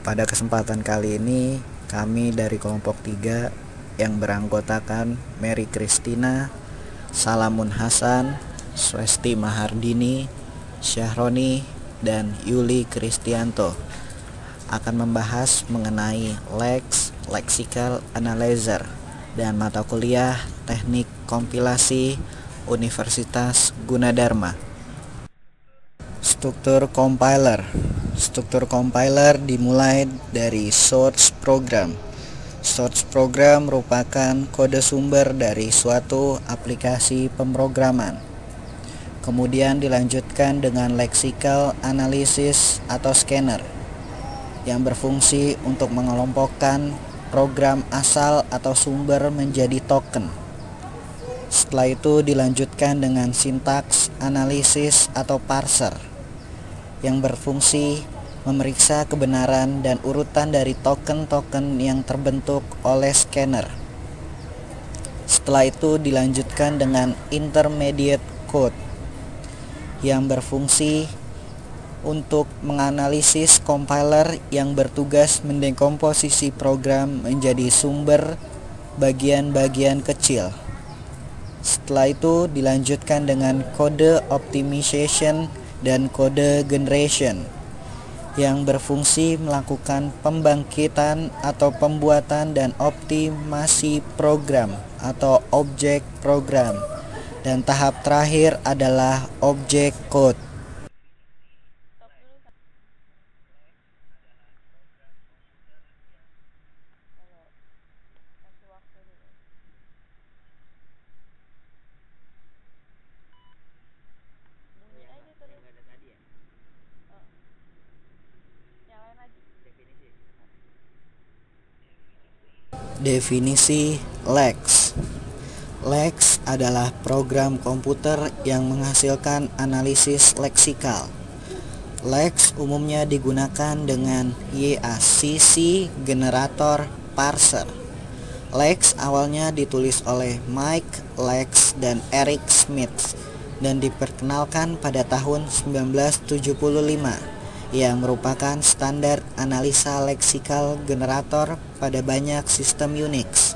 Pada kesempatan kali ini, kami dari kelompok 3 yang beranggotakan Mary Christina, Salamun Hasan, Swesti Mahardini, Syahroni, dan Yuli Kristianto akan membahas mengenai Lexical Analyzer dan mata kuliah Teknik Kompilasi Universitas Gunadarma. Struktur compiler. Struktur compiler dimulai dari source program. Source program merupakan kode sumber dari suatu aplikasi pemrograman. Kemudian dilanjutkan dengan lexical analysis atau scanner yang berfungsi untuk mengelompokkan program asal atau sumber menjadi token. Setelah itu dilanjutkan dengan sintaks analisis atau parser yang berfungsi memeriksa kebenaran dan urutan dari token-token yang terbentuk oleh scanner. Setelah itu dilanjutkan dengan intermediate code yang berfungsi untuk menganalisis compiler yang bertugas mendekomposisi program menjadi sumber bagian-bagian kecil. Setelah itu dilanjutkan dengan kode optimization dan kode generation yang berfungsi melakukan pembangkitan atau pembuatan dan optimasi program atau objek program. Dan tahap terakhir adalah objek code. Definisi Lex. Lex adalah program komputer yang menghasilkan analisis leksikal. Lex umumnya digunakan dengan YACC generator parser. Lex awalnya ditulis oleh Mike Lex dan Eric Smith dan diperkenalkan pada tahun 1975 yang merupakan standar analisa leksikal generator pada banyak sistem Unix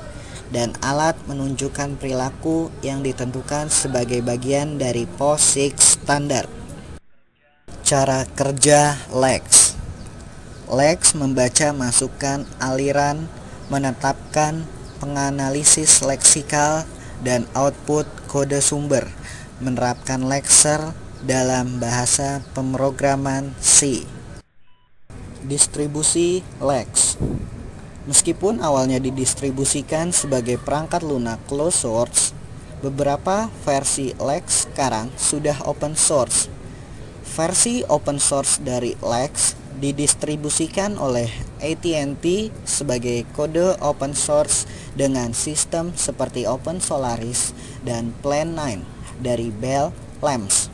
dan alat menunjukkan perilaku yang ditentukan sebagai bagian dari POSIX standar. Cara kerja Lex. Lex membaca masukan aliran, menetapkan penganalisis leksikal dan output kode sumber, menerapkan lexer dalam bahasa pemrograman C. Distribusi Lex. Meskipun awalnya didistribusikan sebagai perangkat lunak closed source, beberapa versi Lex sekarang sudah open source. Versi open source dari Lex didistribusikan oleh AT&T sebagai kode open source dengan sistem seperti Open Solaris dan Plan 9 dari Bell Labs.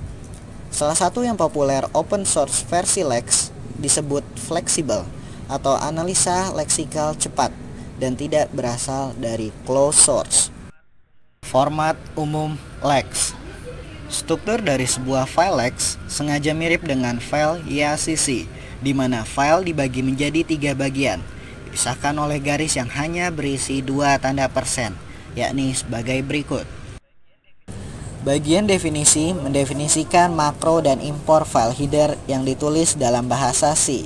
Salah satu yang populer open source versi Lex disebut fleksibel atau analisa leksikal cepat dan tidak berasal dari closed source. Format umum Lex. Struktur dari sebuah file Lex sengaja mirip dengan file YACC, di mana file dibagi menjadi 3 bagian, dipisahkan oleh garis yang hanya berisi 2 tanda persen, yakni sebagai berikut. Bagian definisi mendefinisikan makro dan impor file header yang ditulis dalam bahasa C.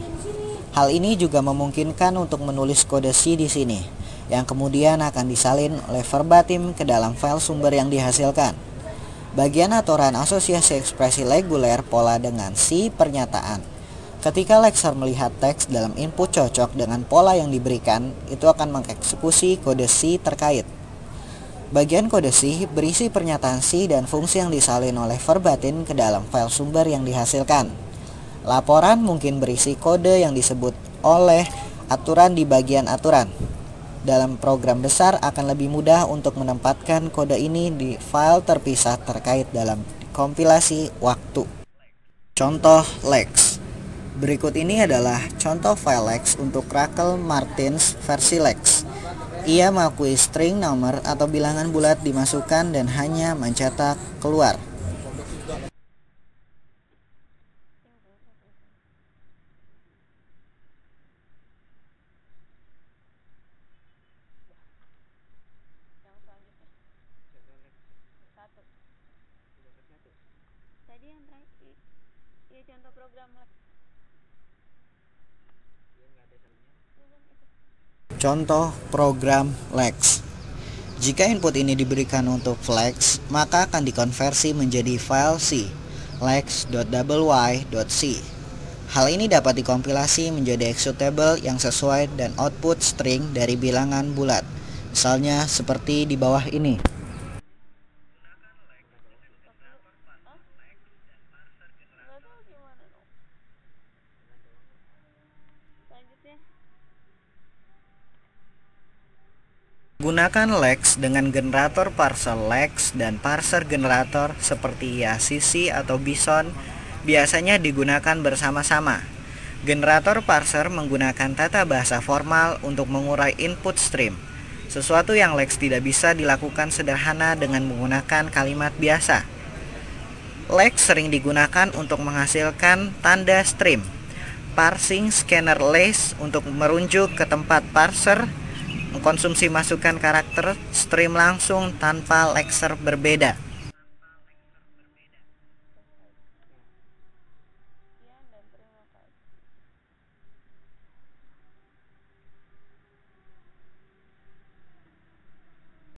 Hal ini juga memungkinkan untuk menulis kode C di sini, yang kemudian akan disalin oleh verbatim ke dalam file sumber yang dihasilkan. Bagian aturan asosiasi ekspresi reguler pola dengan C pernyataan. Ketika lexer melihat teks dalam input cocok dengan pola yang diberikan, itu akan mengeksekusi kode C terkait. Bagian kode C berisi pernyataan C dan fungsi yang disalin oleh verbatim ke dalam file sumber yang dihasilkan. Laporan mungkin berisi kode yang disebut oleh aturan di bagian aturan. Dalam program besar akan lebih mudah untuk menempatkan kode ini di file terpisah terkait dalam kompilasi waktu. Contoh Lex. Berikut ini adalah contoh file Lex untuk Rachel Martins versi Lex. Ia mengakui string nomor atau bilangan bulat dimasukkan dan hanya mencetak keluar. Iya, contoh program Lex. Contoh program Lex. Jika input ini diberikan untuk flex, maka akan dikonversi menjadi file C, lex.double-y.c. Hal ini dapat dikompilasi menjadi executable yang sesuai dan output string dari bilangan bulat. Misalnya seperti di bawah ini. Nggak tahu gimana dong. Selanjutnya. Gunakan Lex dengan generator parser Lex dan parser generator seperti IACC atau Bison biasanya digunakan bersama-sama. Generator parser menggunakan tata bahasa formal untuk mengurai input stream, sesuatu yang Lex tidak bisa dilakukan sederhana dengan menggunakan kalimat biasa. Lex sering digunakan untuk menghasilkan tanda stream. Parsing scanner Lex untuk merujuk ke tempat parser mengkonsumsi masukan karakter stream langsung tanpa lexer berbeda.